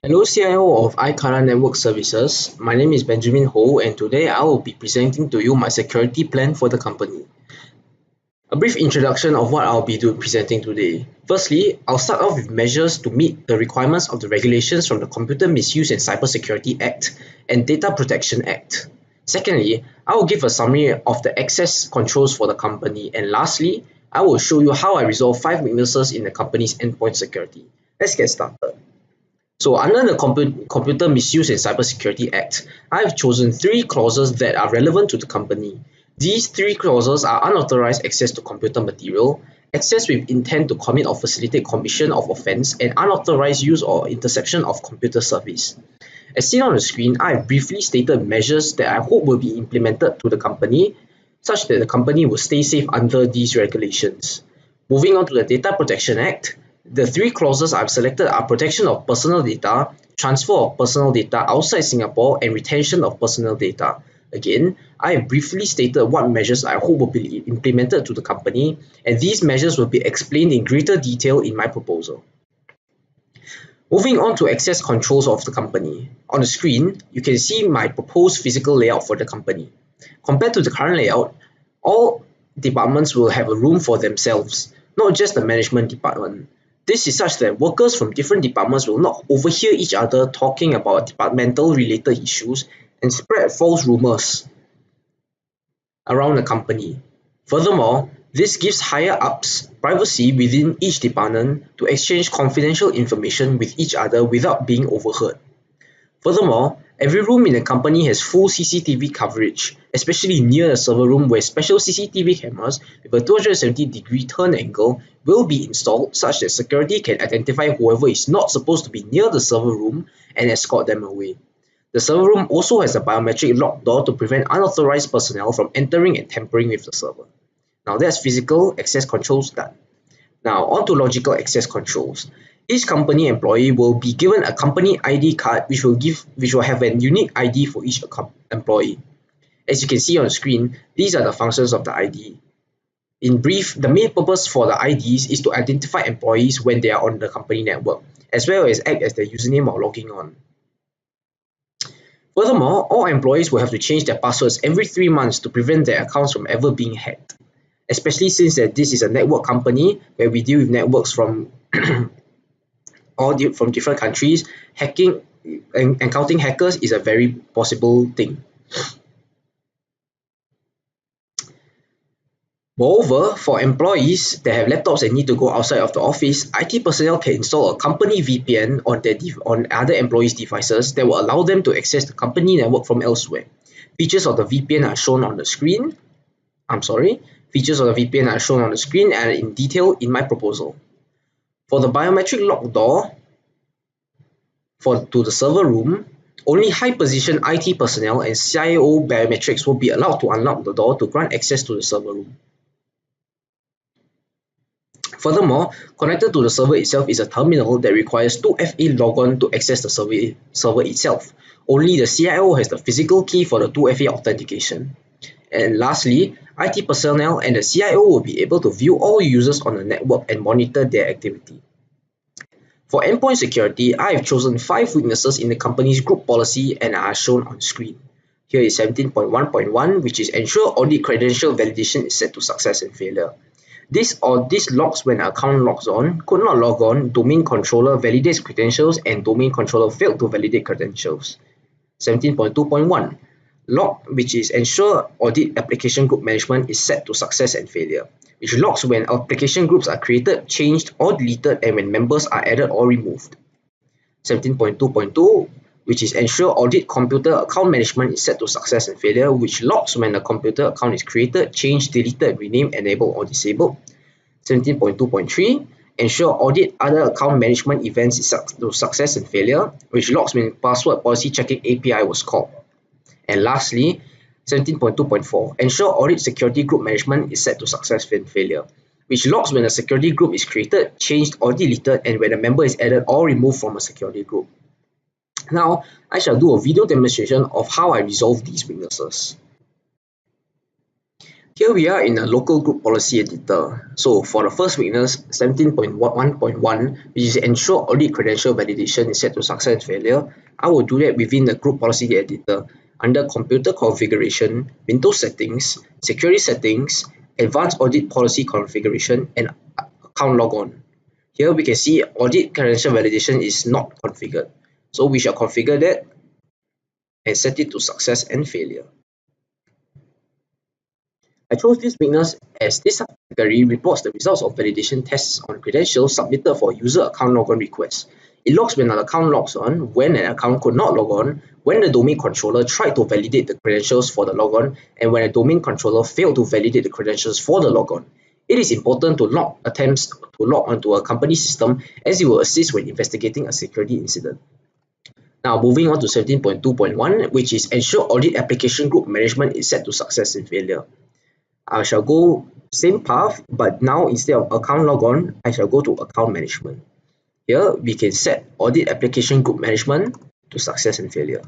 Hello CIO of iKala Network Services. My name is Benjamin Ho and today I will be presenting to you my security plan for the company. A brief introduction of what I'll be presenting today. Firstly, I'll start off with measures to meet the requirements of the regulations from the Computer Misuse and Cybersecurity Act and Data Protection Act. Secondly, I will give a summary of the access controls for the company. And lastly, I will show you how I resolve 5 weaknesses in the company's endpoint security. Let's get started. So under the Computer Misuse and Cybersecurity Act, I have chosen 3 clauses that are relevant to the company. These 3 clauses are unauthorized access to computer material, access with intent to commit or facilitate commission of offense, and unauthorized use or interception of computer service. As seen on the screen, I have briefly stated measures that I hope will be implemented to the company, such that the company will stay safe under these regulations. Moving on to the Data Protection Act, the 3 clauses I've selected are protection of personal data, transfer of personal data outside Singapore, and retention of personal data. Again, I have briefly stated what measures I hope will be implemented to the company, and these measures will be explained in greater detail in my proposal. Moving on to access controls of the company. On the screen, you can see my proposed physical layout for the company. Compared to the current layout, all departments will have a room for themselves, not just the management department. This is such that workers from different departments will not overhear each other talking about departmental related issues and spread false rumors around the company. Furthermore, this gives higher ups privacy within each department to exchange confidential information with each other without being overheard. Furthermore, every room in the company has full CCTV coverage, especially near the server room where special CCTV cameras with a 270-degree turn angle will be installed such that security can identify whoever is not supposed to be near the server room and escort them away. The server room also has a biometric lock door to prevent unauthorized personnel from entering and tampering with the server. Now that's physical access controls done. Now on to logical access controls. Each company employee will be given a company ID card which will have a unique ID for each employee. As you can see on the screen, these are the functions of the ID. In brief, the main purpose for the IDs is to identify employees when they are on the company network, as well as act as their username while logging on. Furthermore, all employees will have to change their passwords every 3 months to prevent their accounts from ever being hacked. Especially since that this is a network company where we deal with networks from from different countries, hacking and encountering hackers is a very possible thing. Moreover, for employees that have laptops and need to go outside of the office, IT personnel can install a company VPN on other employees' devices that will allow them to access the company network from elsewhere. Features of the VPN are shown on the screen. Features of the VPN are shown on the screen and in detail in my proposal. For the biometric lock door to the server room, only high-position IT personnel and CIO biometrics will be allowed to unlock the door to grant access to the server room. Furthermore, connected to the server itself is a terminal that requires 2FA logon to access the server itself. Only the CIO has the physical key for the 2FA authentication. And lastly, IT personnel and the CIO will be able to view all users on the network and monitor their activity. For endpoint security, I have chosen 5 weaknesses in the company's group policy and are shown on screen. Here is 17.1.1, which is ensure audit credential validation is set to success and failure. This logs when an account logs on, could not log on, domain controller validates credentials, and domain controller failed to validate credentials. 17.2.1 log, which is ensure audit application group management is set to success and failure, which logs when application groups are created, changed, or deleted, and when members are added or removed. 17.2.2, which is ensure audit computer account management is set to success and failure, which logs when a computer account is created, changed, deleted, renamed, enabled, or disabled. 17.2.3, ensure audit other account management events is set to success and failure, which logs when password policy checking API was called. And lastly, 17.2.4, ensure audit security group management is set to success and failure, which logs when a security group is created, changed, or deleted, and when a member is added or removed from a security group. Now, I shall do a video demonstration of how I resolve these weaknesses. Here we are in a local group policy editor. So for the first weakness, 17.1.1, which is ensure audit credential validation is set to success and failure, I will do that within the group policy editor under computer configuration, Windows settings, security settings, advanced audit policy configuration, and account logon. Here we can see audit credential validation is not configured. So we shall configure that and set it to success and failure. I chose this weakness as this subcategory reports the results of validation tests on credentials submitted for user account logon requests. It logs when an account logs on, when an account could not log on, when the domain controller tried to validate the credentials for the logon, and when a domain controller failed to validate the credentials for the logon. It is important to log attempts to log onto a company system as it will assist when investigating a security incident. Now moving on to 17.2.1, which is ensure audit application group management is set to success and failure. I shall go same path, but now instead of account logon, I shall go to account management. Here we can set audit application group management to success and failure.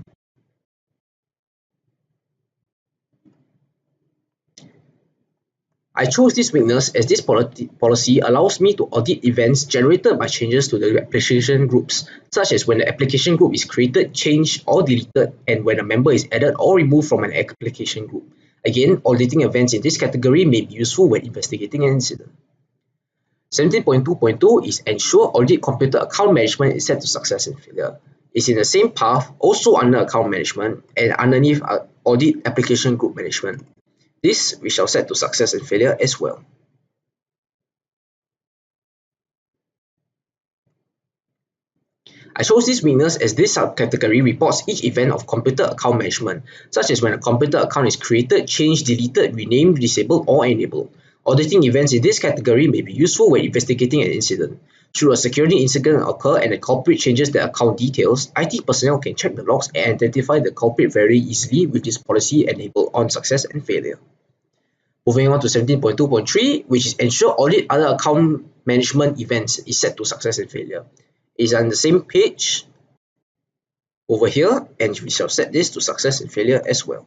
I chose this weakness as this policy allows me to audit events generated by changes to the application groups, such as when the application group is created, changed, or deleted, and when a member is added or removed from an application group. Again, auditing events in this category may be useful when investigating an incident. 17.2.2 is ensure audit computer account management is set to success and failure. It's in the same path, also under account management, and underneath audit application group management. This we shall set to success and failure as well. I chose this weakness as this subcategory reports each event of computer account management, such as when a computer account is created, changed, deleted, renamed, disabled, or enabled. Auditing events in this category may be useful when investigating an incident. Should a security incident occur and the culprit changes the account details, IT personnel can check the logs and identify the culprit very easily with this policy enabled on success and failure. Moving on to 17.2.3, which is ensure audit other account management events is set to success and failure. It's on the same page over here, and we shall set this to success and failure as well.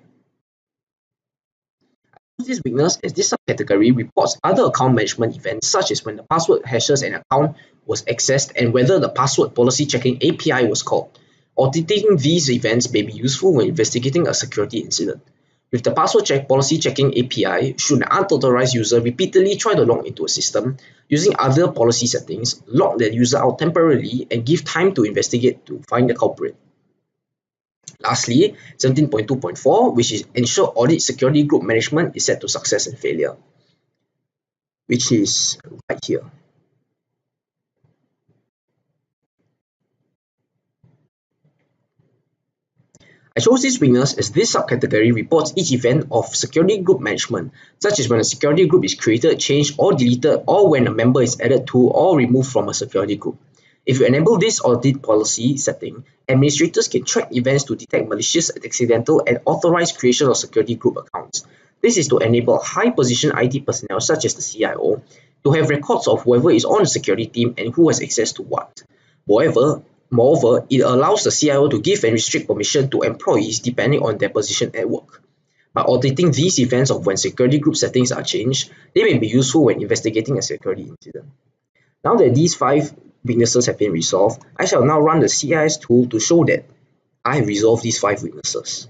This weakness as this subcategory reports other account management events such as when the password hashes an account was accessed and whether the password policy checking API was called. Auditing these events may be useful when investigating a security incident. With the password policy checking API, should an unauthorized user repeatedly try to log into a system, using other policy settings, log that user out temporarily and give time to investigate to find the culprit. Lastly, 17.2.4, which is ensure audit security group management is set to success and failure, which is right here. I chose this weakness as this subcategory reports each event of security group management, such as when a security group is created, changed, or deleted, or when a member is added to or removed from a security group. If you enable this audit policy setting, administrators can track events to detect malicious, accidental, and authorized creation of security group accounts. This is to enable high-position IT personnel, such as the CIO, to have records of whoever is on the security team and who has access to what. Moreover, it allows the CIO to give and restrict permission to employees depending on their position at work. By auditing these events of when security group settings are changed, they may be useful when investigating a security incident. Now that these 5 weaknesses have been resolved, I shall now run the CIS tool to show that I have resolved these 5 weaknesses.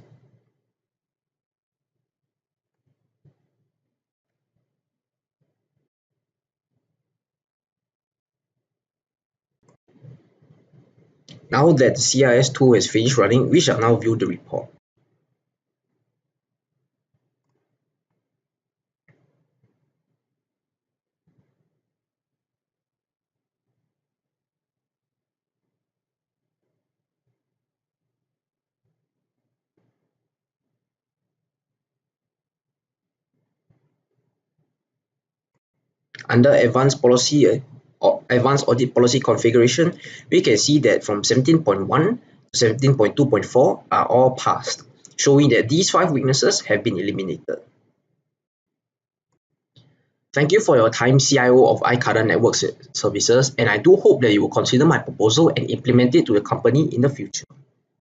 Now that the CIS tool has finished running, we shall now view the report. Under advanced audit policy configuration, we can see that from 17.1 to 17.2.4 are all passed, showing that these 5 weaknesses have been eliminated. Thank you for your time, CIO of iCarda Network Services, and I do hope that you will consider my proposal and implement it to the company in the future.